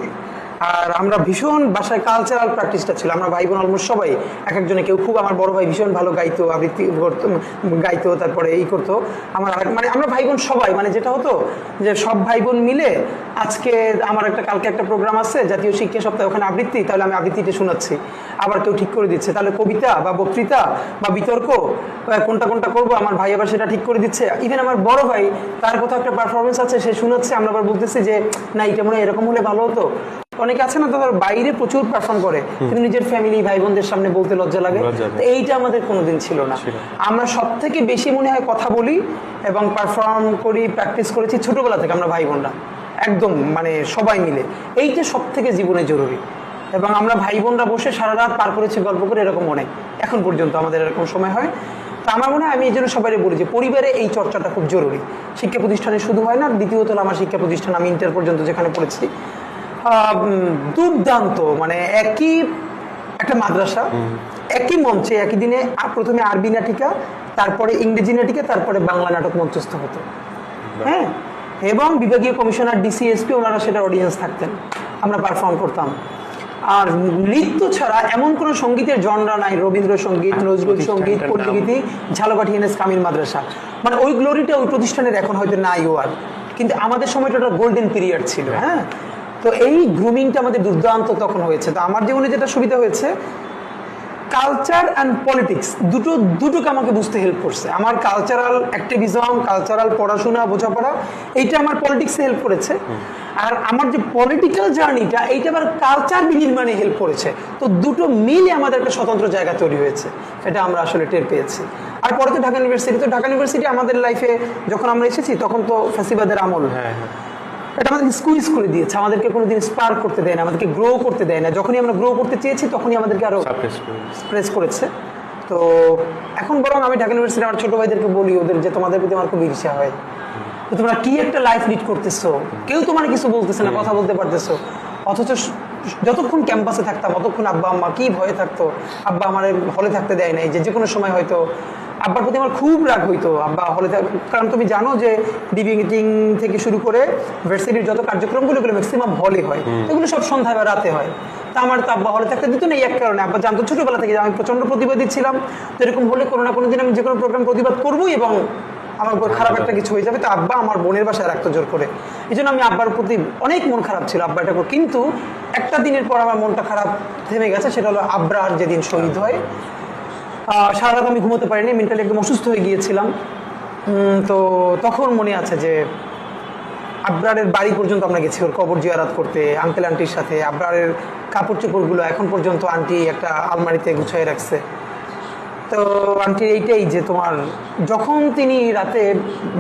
আর আমরা ভীষণ বাসায় কালচারাল প্র্যাকটিসটা ছিল, আমরা ভাই বোন অলমোস্ট সবাই এক একজনে, কেউ খুব, আমার বড় ভাই ভীষণ ভালো গাইতো, আবৃত্তি করতো, গাইতো, তারপরে করতো। আমার মানে আমরা ভাই বোন সবাই, মানে যেটা হতো যে সব ভাই বোন মিলে আজকে আমার কালকে একটা প্রোগ্রাম আছে জাতীয় শিক্ষা সপ্তাহে, ওখানে আবৃত্তি, তাহলে আমি আবৃত্তিটা শোনাচ্ছি। আবার কেউ ঠিক করে দিচ্ছে, তাহলে কবিতা বা বক্তৃতা বা বিতর্ক কোনটা করবো, আমার ভাই আবার সেটা ঠিক করে দিচ্ছে। ইভেন আমার বড় ভাই, তার কোথাও একটা পারফরমেন্স আছে, সে শোনাচ্ছে, আমরা আবার বলতেছি যে না, এটা মনে হয় এরকম হলে ভালো হতো। অনেকে আছে না, তাদের বাইরে প্রচুর পারফর্ম করে, কিন্তু নিজের ফ্যামিলি ভাই বোনদের সামনে বলতে লজ্জা লাগে। তো এইটা আমাদের কোনোদিন ছিল না। আমরা সব থেকে বেশি মনে হয় কথা বলি এবং পারফর্ম করি, প্র্যাকটিস করেছি ছোটবেলা থেকে আমরা ভাই বোনরা, একদম মানে সবাই মিলে। এইটা সব থেকে জীবনে জরুরি। এবং আমরা ভাই বোনরা বসে সারা রাত পার করেছি গল্প করে, এরকম অনেক এখন পর্যন্ত আমাদের এরকম সময় হয়। তা আমার মনে হয় আমি এই জন্য সবাই বলি যে পরিবারে এই চর্চাটা খুব জরুরি। শিক্ষা প্রতিষ্ঠানে শুধু হয় না, দ্বিতীয়ত আমার শিক্ষা প্রতিষ্ঠান, আমি ইন্টার পর্যন্ত যেখানে পড়েছি, দুর্দান্ত, মানে একই একটা মাদ্রাসা, একই মঞ্চে একই দিনে প্রথমে আরবি নাটিকা, তারপরে ইংরেজি নাটিকা, তারপরে বাংলা নাটক মঞ্চস্থ হতো। হ্যাঁ, এবং বিভাগীয় কমিশনার, ডিসিএসপি, ওনারা সেটা অডিয়েন্স থাকতেন, আমরা পারফর্ম করতাম। আর নৃত্য ছাড়া এমন কোনো সঙ্গীতের জনরা নাই, রবীন্দ্রসঙ্গীত, নজরুল সঙ্গীত, পল্লীগীতি, ঝালকাঠি এনএস কামিল মাদ্রাসা, মানে ওই গ্লোরিটা ওই প্রতিষ্ঠানের এখন হয়তো নাই আর, কিন্তু আমাদের সময়টা ওটা গোল্ডেন পিরিয়ড ছিল। হ্যাঁ, তো এই গ্রুমিংটা আমাদের দুর্দান্ত তখন হয়েছে। তো আমার জীবনে যেটা সুবিধা হয়েছে, কালচার অ্যান্ড পলিটিক্স দুটোকে আমাকে বুঝতে হেল্প করছে। আমার কালচারাল অ্যাক্টিভিজম, কালচারাল পড়াশোনা, বোঝাপড়া, এইটা আমার পলিটিক্সে হেল্প করেছে। আর আমার যে পলিটিক্যাল জার্নিটা, এইটা আবার কালচার বিনির্মাণে হেল্প করেছে। তো দুটো মিলে আমাদের একটা স্বতন্ত্র জায়গা তৈরি হয়েছে, এটা আমরা আসলে টের পেয়েছি। আর পরে তো ঢাকা ইউনিভার্সিটি, তো ঢাকা ইউনিভার্সিটি আমাদের লাইফে যখন আমরা এসেছি তখন তো ফ্যাসিবাদের আমল, এটা আমাদেরকে স্কুইজ করে দিয়েছে, আমাদেরকে কোনোদিন স্পার্ক করতে দেয় না, আমাদেরকে গ্রো করতে দেয় না। যখনই আমরা গ্রো করতে চেয়েছি তখনই আমাদেরকে আরো প্রেস করেছে। তো এখন বরং আমি ঢাকা ইউনিভার্সিটি আমার ছোট ভাইদেরকে বলি ওদের, যে তোমাদের প্রতি আমার খুব ঈর্ষা হয়, তো তোমরা কি একটা লাইফ লিড করতেছো, কেউ তোমার কিছু বলতেছে না, কথা বলতে পারতেছো, অথচ যতক্ষণ ক্যাম্পাসে থাকতাম ততক্ষণ আব্বা আম্মা কি ভয়ে থাকতো, আব্বা আমার হলে থাকতে দেয় নাই, যে কোনো সময় হয়তো আব্বার প্রতি আমার খুব রাগ হইতো, আব্বা হলে কারণ তুমি জানো যে ডিবেটিং থেকে শুরু করে ভার্সিটির যত কার্যক্রমগুলো এগুলো ম্যাক্সিমাম হলে হয়, এগুলো সব সন্ধ্যায় বা রাতে হয়। তা আমার তো আব্বা হলে থাকতে দিত না, এই এক কারণে, আব্বা জানতো ছোটবেলা থেকে যে আমি প্রচন্ড প্রতিবাদী ছিলাম, তো এরকম হলে কোনো না কোনো দিন আমি যে কোনো প্রোগ্রাম প্রতিবাদ করবোই এবং আমার উপর খারাপ একটা কিছু হয়ে যাবে। তো আব্বা আমার বোনের বাসায় রাখতো জোর করে, এই জন্য আমি আব্বার প্রতি অনেক মন খারাপ ছিল আব্বা এটা করে। কিন্তু একটা দিনের পর আমার মনটা খারাপ থেমে গেছে, সেটা হলো আব্রার যেদিন শহীদ হয়। সারা রাত আমি ঘুমোতে পারিনি, মেন্টালি একদম অসুস্থ হয়ে গিয়েছিলাম। তো তখন মনে আছে যে আব্রারের বাড়ি পর্যন্ত আমরা গেছি ওর কবর জিয়ারাত করতে আঙ্কেল আন্টির সাথে। আব্রারের কাপড় চোপড়গুলো এখন পর্যন্ত আন্টি একটা আলমারিতে গুছিয়ে রাখছে। তো আন্টির এইটাই যে তোমার যখন তিনি রাতে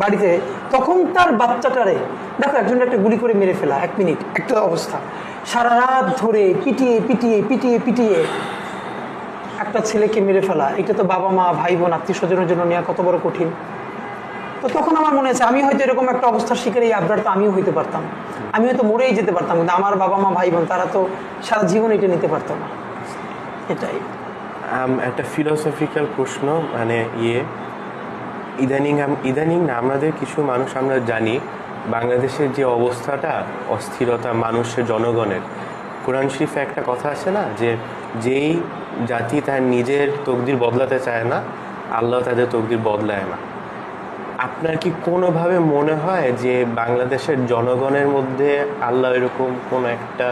বাড়িতে, তখন তার বাচ্চাটারে দেখো একজন একটা গুলি করে মেরে ফেলা, 1 মিনিট একটা অবস্থা, সারা রাত ধরে পিটিয়ে পিটিয়ে পিটিয়ে পিটিয়ে একটা ছেলেকে মেরে ফেলা, এটা তো বাবা মা ভাই বোন আত্মীয় স্বজনের জন্য নেওয়া কত বড় কঠিন। তো তখন আমার মনে আছে আমি হয়তো এরকম একটা অবস্থার শিকার, এই আবরার তো আমিও হইতে পারতাম, আমি হয়তো মরেই যেতে পারতাম, কিন্তু আমার বাবা মা ভাই বোন তারা তো সারা জীবন এটা নিতে পারতো না। এটাই একটা ফিলোসফিক্যাল প্রশ্ন, মানে ইদানিং না আমাদের কিছু মানুষ আমরা জানি বাংলাদেশের যে অবস্থাটা, অস্থিরতা মানুষের জনগণের, কোরআন শরীফে একটা কথা আছে না, যে যেই জাতি তার নিজের তকদির বদলাতে চায় না, আল্লাহ তাদের তকদির বদলায় না। আপনার কি কোনোভাবে মনে হয় যে বাংলাদেশের জনগণের মধ্যে আল্লাহ এরকম কোন একটা,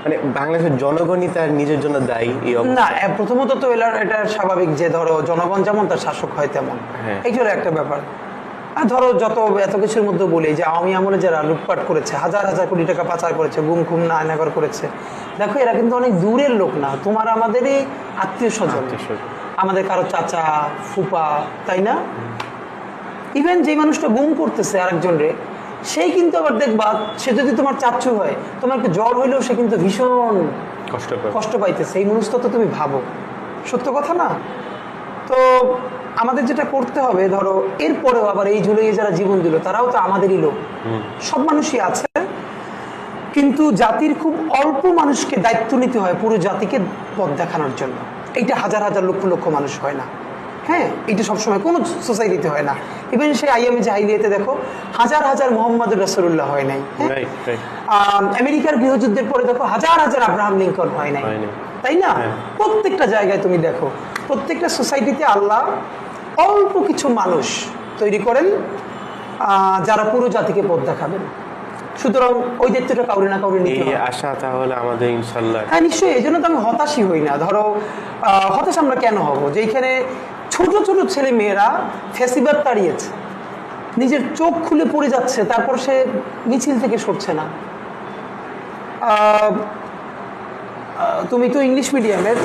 মানে বাংলাদেশের জনগণই তার নিজের জন্য দায়ী এই না? প্রথমত তো এটা স্বাভাবিক যে ধরো জনগণ যেমন তার শাসক হয় তেমন, এইটা হলো একটা ব্যাপার। আর ধরো যত এত কিছুর মধ্যে বলি যে আওয়ামী আমলে যারা লুটপাট করেছে, হাজার হাজার কোটি টাকা পাচার করেছে, গুম খুম না আয়নাগর করেছে, দেখো এরা কিন্তু অনেক দূরের লোক না, তোমার আমাদেরই আত্মীয় স্বজন, আমাদের কারো চাচা ফুপা, তাই না? ইভেন যে মানুষটা গুম করতেছে আরেকজনরে, সেই কিন্তু আবার দেখবা সে যদি তোমার চাচ্ছু হয়, তোমার একটু জ্বর হইলেও সে কিন্তু ভীষণ কষ্ট পাইতেছে। এই মনস্তত্ত্ব তুমি ভাবো, সত্য কথা না? তো আমাদের যেটা করতে হবে, ধরো এরপরেও আবার এই ঝুলিয়ে যারা জীবন দিল তারাও তো আমাদেরই লোক, সব মানুষই আছে, কিন্তু জাতির খুব অল্প মানুষকে দায়িত্ব নিতে হয় পুরো জাতিকে পথ দেখানোর জন্য। এইটা হাজার হাজার লক্ষ লক্ষ মানুষ হয় না। হ্যাঁ, এটা সবসময় কোনো সোসাইটিতে হয় না। ইভেন সেই আইএমএ জাহিলিয়াতে দেখো হাজার হাজার মোহাম্মদ রাসূলুল্লাহ হয় নাই, আমেরিকার গৃহযুদ্ধের পরে দেখো হাজার হাজার আব্রাহাম লিঙ্কন হয় নাই, তাই না? প্রত্যেকটা জায়গায় তুমি দেখো, প্রত্যেকটা সোসাইটিতে আল্লাহ অল্প কিছু মানুষ তৈরি করেন যারা পুরো জাতিকে পথ দেখাবেন। সুতরাং ওই দায়িত্বটা কাউরে না কাউরে নিতে হবে, আশা তাহলে আমাদের ইনশাআল্লাহ। হ্যাঁ নিশ্চয়ই, এই জন্য তো আমি হতাশই হই না। ধরো হতাশ আমরা কেন হব, যে এইখানে ছোট ছোট ছেলে মেয়েরা ফ্যাসিবাদ তাড়িয়েছে, নিজের চোখ খুলে পড়ে যাচ্ছে, তারপর সে মিছিল থেকে সরছে না। তুমি তো ইংলিশ মিডিয়ামের,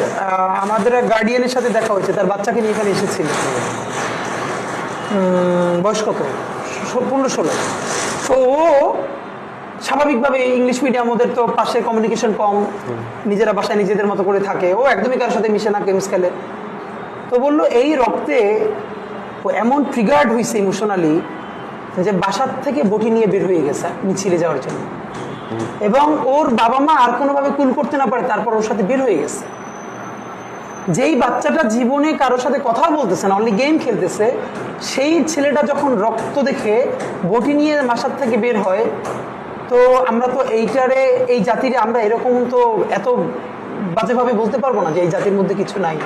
আমাদের গার্ডিয়ানের সাথে দেখা হয়েছে, তার বাচ্চাকে নিয়ে এখানে এসেছিল, বয়স কত, 15-16। তো ও স্বাভাবিকভাবে ইংলিশ মিডিয়াম, ওদের তো পাশে কমিউনিকেশন কম, নিজেরা বাসায় নিজেদের মতো করে থাকে, ও একদমই কারোর সাথে মিশে না, গেমস খেলে। তো বললো এই রক্তে ও এমন ট্রিগার্ড হয়েছে ইমোশনালি যে বাসার থেকে বটি নিয়ে বের হয়ে গেছে মিছিলে যাওয়ার জন্য। এবং ওর বাবা মা আর কোনোভাবে কুল করতে না পারে, তারপর ওর সাথে বের হয়ে গেছে। যেই বাচ্চাটা জীবনে কারোর সাথে কথা বলতেছে না, অনলি গেম খেলতেছে, সেই ছেলেটা যখন রক্ত দেখে বটি নিয়ে বাসার থেকে বের হয়, তো আমরা তো এই জাতিরে আমরা এরকম তো এত বাজেভাবে বলতে পারবো না যে এই জাতির মধ্যে কিছু নাই।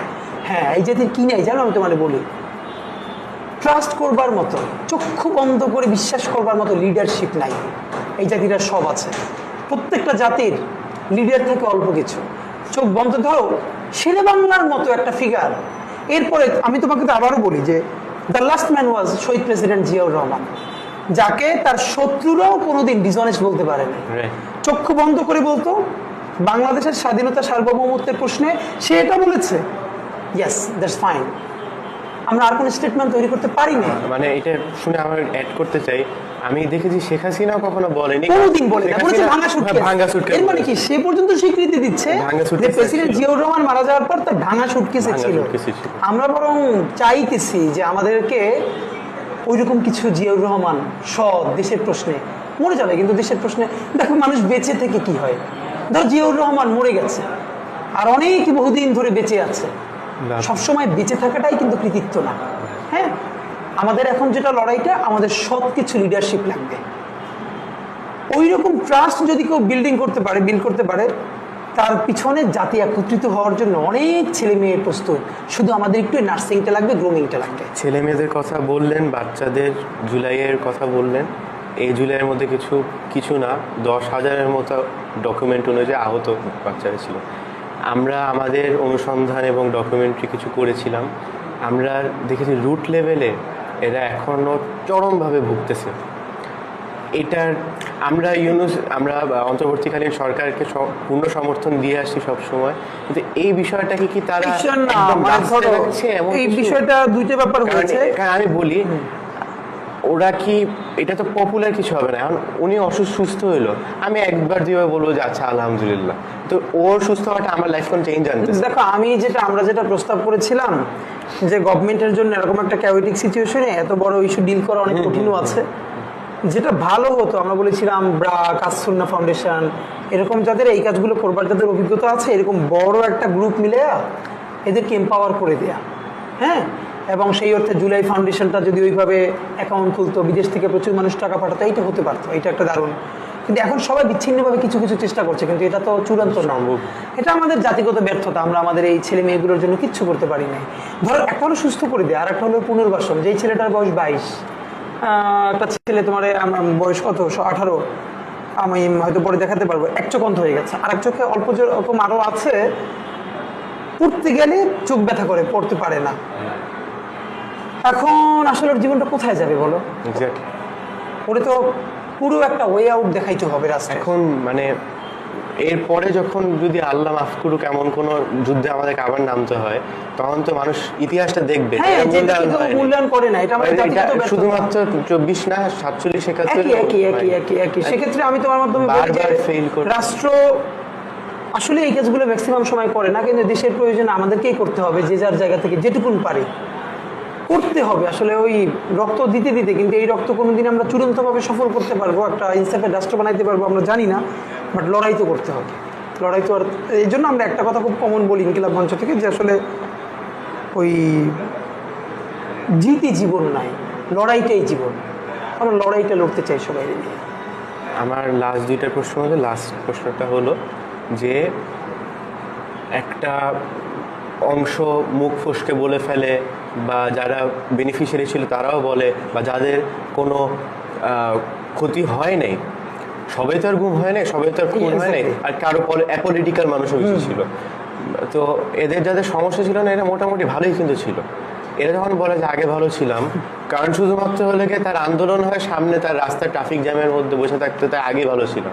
হ্যাঁ, এই জাতির কি নাই জানো, আমি তোমার বলি, ট্রাস্ট করবার মতো, চক্ষু বন্ধ করে বিশ্বাস করবার মতো লিডারশিপ নাই। এই জাতিরা সব আছে, প্রত্যেকটা জাতির লিডার থেকে অল্প কিছু। চোখ বন্ধ ধরো, শেরে বাংলার মতো একটা ফিগার। এরপরে আমি তোমাকে তো আবারও বলি যে দ্য লাস্ট ম্যান ওয়াজ শহীদ প্রেসিডেন্ট জিয়াউর রহমান, যাকে তার শত্রুরাও কোনোদিন ডিসঅনেস্ট বলতে পারে না। চক্ষু বন্ধ করে বলতো বাংলাদেশের স্বাধীনতা সার্বভৌমত্বের প্রশ্নে, সে এটা বলেছে, ইয়েস দ্যাটস ফাইন। আমরা আর কোনো স্টেটমেন্ট তৈরি করতে পারি না। মানে এটা শুনে আমার অ্যাড করতে চাই, আমি দেখেছি শেখ হাসিনা কখনো বলেনি, কোনোদিন বলে না, বলেছে ভাঙা সুটকেস। এর মানে কি, সে পর্যন্ত স্বীকৃতি দিচ্ছে যে প্রেসিডেন্ট জিয়াউর রহমান মারা যাওয়ার পর তার ভাঙা সুটকেসে ছিল। আমরা বরং চাইতেছি যে আমাদেরকে ওইরকম কিছু, জিয়াউর রহমান সৎ, দেশের প্রশ্নে মরে যাবে, কিন্তু দেশের প্রশ্নে দেখো মানুষ বেঁচে থেকে কি হয়। ধরো জিয়াউর রহমান মরে গেছে, আর অনেক বহুদিন ধরে বেঁচে আছে, সবসময় বেঁচে থাকাটাই কিন্তু কৃতিত্ব না। হ্যাঁ, আমাদের এখন যেটা লড়াইটা, আমাদের সব কিছু লিডারশিপ লাগবে। ওই রকম ট্রাস্ট যদি কেউ বিল্ড করতে পারে, তার পিছনে জাতি একত্রিত হওয়ার জন্য অনেক ছেলে মেয়ে প্রস্তুত। শুধু আমাদের একটু নার্সিংটা লাগবে, গ্রুমিংটা লাগবে। ছেলে মেয়েদের কথা বললেন, বাচ্চাদের জুলাইয়ের কথা বললেন। এই জুলাইয়ের মধ্যে কিছু না, 10,000-এর মতো ডকুমেন্ট অনুযায়ী আহত বাচ্চারা ছিল। আমরা আমাদের অনুসন্ধান এবং ডকুমেন্টারি কিছু করেছিলাম, আমরা দেখেছি রুট লেভেলে এরা এখনও চরমভাবে ভুগতেছে। এটার আমরা অন্তর্বর্তীকালীন সরকারকে পূর্ণ সমর্থন দিয়ে আসছি সবসময়, কিন্তু এই বিষয়টাকে কি তারা এই বিষয়টা দুইটা ব্যাপার হয়েছে। আমি বলি, ওরা কি, এটা তো পপুলার কিছু হবে না। এখন উনি সুস্থ হইলো, আমি একবার দুইবার বলবো যে আচ্ছা আলহামদুলিল্লাহ, তো ওর সুস্থ হওয়াটা আমার লাইফ কোন চেঞ্জ আনতে। দেখো, আমরা যেটা প্রস্তাব করেছিলাম যে গভর্নমেন্টের জন্য এরকম একটা ক্যাওটিক সিচুয়েশনে এত বড় ইস্যু ডিল করা অনেক কঠিনও আছে। যেটা ভালো হতো, আমরা বলেছিলাম ব্রাক, আসুন্না ফাউন্ডেশন, এরকম যাদের এই কাজগুলো করবার যাদের অভিজ্ঞতা আছে, এরকম বড় একটা গ্রুপ মিলে এদেরকে এম্পাওয়ার করে দেয়া। হ্যাঁ, এবং সেই অর্থে জুলাই ফাউন্ডেশনটা যদি ওইভাবে অ্যাকাউন্ট খুলতো, বিদেশ থেকে প্রচুর মানুষ টাকা পাঠাতো, এইটা হতে পারতো, এটা একটা দারুণ। কিন্তু এখন সবাই বিচ্ছিন্নভাবে কিছু কিছু চেষ্টা করছে, কিন্তু এটা তো চূড়ান্ত সম্ভব। এটা আমাদের জাতিগত ব্যর্থতা, আমরা আমাদের এই ছেলে মেয়েগুলোর জন্য কিচ্ছু করতে পারি নাই। ধরো, একটা হলো সুস্থ করে দেয়, আর একটা হলো পুনর্বাসন। যেই ছেলেটার বয়স 22, একটা ছেলে তোমার বয়স কত, 18, আমি হয়তো পরে দেখাতে পারবো, এক চোখ অন্ধ হয়ে গেছে, আর এক চোখে অল্প যেরকম আরো আছে, পড়তে গেলে চোখ ব্যথা করে, পড়তে পারে না। এখন আসলে ওর জীবনটা কোথায় যাবে বলো? ওরে তো পুরো একটা ওয়ে আউট দেখাইতে হবে রাস্তা। এখন মানে এরপরে যখন যদি আল্লাহ মাফ করুক এমন কোনো যুদ্ধে আমাদেরকে আবার নামতে হয়, তখন তো মানুষ ইতিহাসটা দেখবে, মূল্যায়ন করে না। এটা শুধুমাত্র 24 না, 47, 71 একই। সেক্ষেত্রে আমি তোমার মাধ্যমে রাষ্ট্র আসলে এই কাজগুলো ম্যাক্সিমাম সময় করে না, কিন্তু দেশের প্রয়োজনে আমাদেরকেই করতে হবে, যে যার জায়গা থেকে যেটুকুন পারি করতে হবে। আসলে ওই রক্ত দিতে দিতে, কিন্তু এই রক্ত কোনোদিন আমরা চূড়ান্তভাবে সফল করতে পারবো, একটা ইনসাফের রাষ্ট্র বানাইতে পারবো আমরা জানি না, বাট লড়াই তো করতে হবে। লড়াই তো, আর এই জন্য আমরা একটা কথা খুব কমন বলি ইনকিলাব মঞ্চ থেকে, যে আসলে ওই জিতই জীবন নাই, লড়াইটাই জীবন। আমরা লড়াইটা লড়তে চাই সবাই নিয়ে। আমার লাস্ট দুইটা প্রশ্ন হলো, লাস্ট প্রশ্নটা হলো যে একটা অংশ মুখ ফসকে বলে ফেলে, বা যারা বেনিফিশিয়ারি ছিল তারাও বলে, বা যাদের কোনো ক্ষতি হয় নাই, সবাই তো আর গুম হয় নাই, সবাই তো আর খুন হয় নাই, আর কারো অ্যাপলিটিক্যাল মানুষও বেশি ছিল। তো এদের যাদের সমস্যা ছিল না, এরা মোটামুটি ভালোই কিন্তু ছিল। এরা যখন বলে যে আগে ভালো ছিলাম, কারণ শুধুমাত্র হলে গিয়ে তার আন্দোলন হয় সামনে, তার রাস্তার ট্রাফিক জ্যামের মধ্যে বসে থাকতে, তাই আগে ভালো ছিল,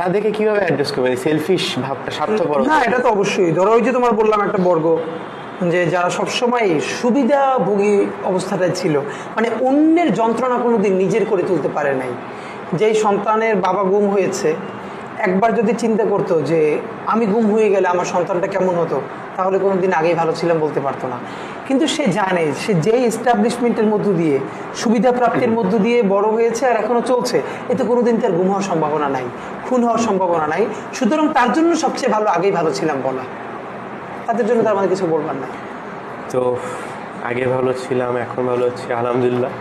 তাদেরকে কিভাবে অ্যাড্রেস করবে? সেলফিশ ভাবটা, স্বার্থপর না, এটা তো অবশ্যই। ধরো ওই যে তোমার বললাম একটা বর্গ, যে যারা সবসময় সুবিধাভোগী অবস্থাটায় ছিল, মানে অন্যের যন্ত্রণা কোনোদিন নিজের করে তুলতে পারে নাই। যেই সন্তানের বাবা গুম হয়েছে, একবার যদি চিন্তা করতো যে আমি গুম হয়ে গেলে আমার সন্তানটা কেমন হতো, তাহলে কোনোদিন আগেই ভালো ছিলাম বলতে পারতো না। কিন্তু সে জানে সে যেই এস্টাবলিশমেন্টের মধ্য দিয়ে, সুবিধা প্রাপ্তির মধ্য দিয়ে বড় হয়েছে আর এখনো চলছে, এতে কোনোদিন তার গুম হওয়ার সম্ভাবনা নাই, খুন হওয়ার সম্ভাবনা নাই। সুতরাং তার জন্য সবচেয়ে ভালো আগেই ভালো ছিলাম বলা, তাদের জন্য তার মানে কিছু বলবার নাই। তো আগে ভালো ছিলাম, এখন ভালো হচ্ছে, আলহামদুলিল্লাহ।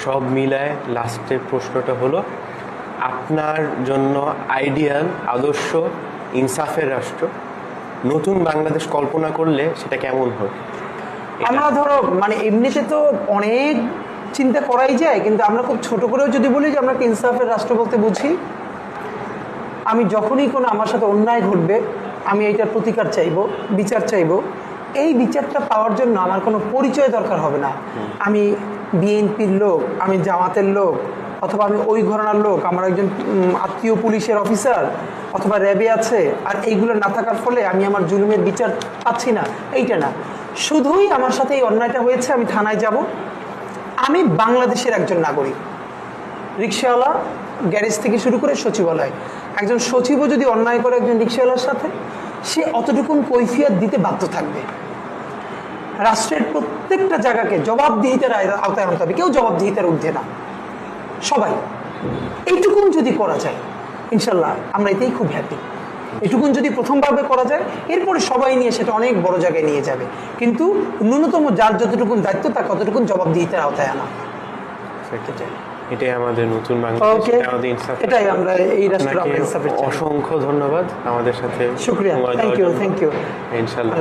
সব মিলায় লাস্টের প্রশ্নটা হলো, আপনার জন্য আইডিয়াল আদর্শ ইনসাফের রাষ্ট্র, নতুন বাংলাদেশ কল্পনা করলে সেটা কেমন হয়? আমরা ধরো মানে এমনিতে তো অনেক চিন্তা করাই যায়, কিন্তু আমরা খুব ছোট করেও যদি বলি যে আমরা ইনসাফের রাষ্ট্র বলতে বুঝি, আমি যখনই কোনো আমার সাথে অন্যায় ঘটবে আমি এইটার প্রতিকার চাইবো, বিচার চাইবো। এই বিচারটা পাওয়ার জন্য আমার কোনো পরিচয় দরকার হবে না। আমি বিএনপির লোক, আমি জামাতের লোক, অথবা আমি ওই ঘরানার লোক, আমার একজন আত্মীয় পুলিশের অফিসার অথবা র্যাবে আছে, আর এইগুলো না থাকার ফলে আমি আমার জুলুমের বিচার পাচ্ছি না, এইটা না। শুধুই আমার সাথে এই অন্যায়টা হয়েছে, আমি থানায় যাব, আমি বাংলাদেশের একজন নাগরিক। রিক্সাওয়ালা, গ্যারেজ থেকে শুরু করে সচিবালয়, একজন সচিবও যদি অন্যায় করে একজন রিক্সাওয়ালার সাথে, সে অতটুকুন কৈফিয়ত দিতে বাধ্য থাকবে। রাষ্ট্রের প্রত্যেকটা জায়গাকে জবাবদিহিতার আওতায় আনতে হবে, কেউ জবাবদিহিতার ঊর্ধ্বে না, সবাই। এইটুকুন যদি করা যায় ইনশাল্লাহ আমরা এতেই খুব হ্যাপি। এটুকুন যদি প্রথমভাবে করা যায়, এরপরে সবাই নিয়ে সেটা অনেক বড় জায়গায় নিয়ে যাবে। কিন্তু ন্যূনতম যার যতটুকুন দায়িত্ব তার কতটুকুন জবাবদিহিতার আওতায় আনা, এটাই আমাদের নতুন বাংলাদেশ, আমাদের ইনসাফ। এটাই আমরা এই রাষ্ট্র আমরা ইনসাফের চাই। অসংখ্য ধন্যবাদ আমাদের সাথে। শুকরিয়া, থ্যাংক ইউ। ইনশাআল্লাহ।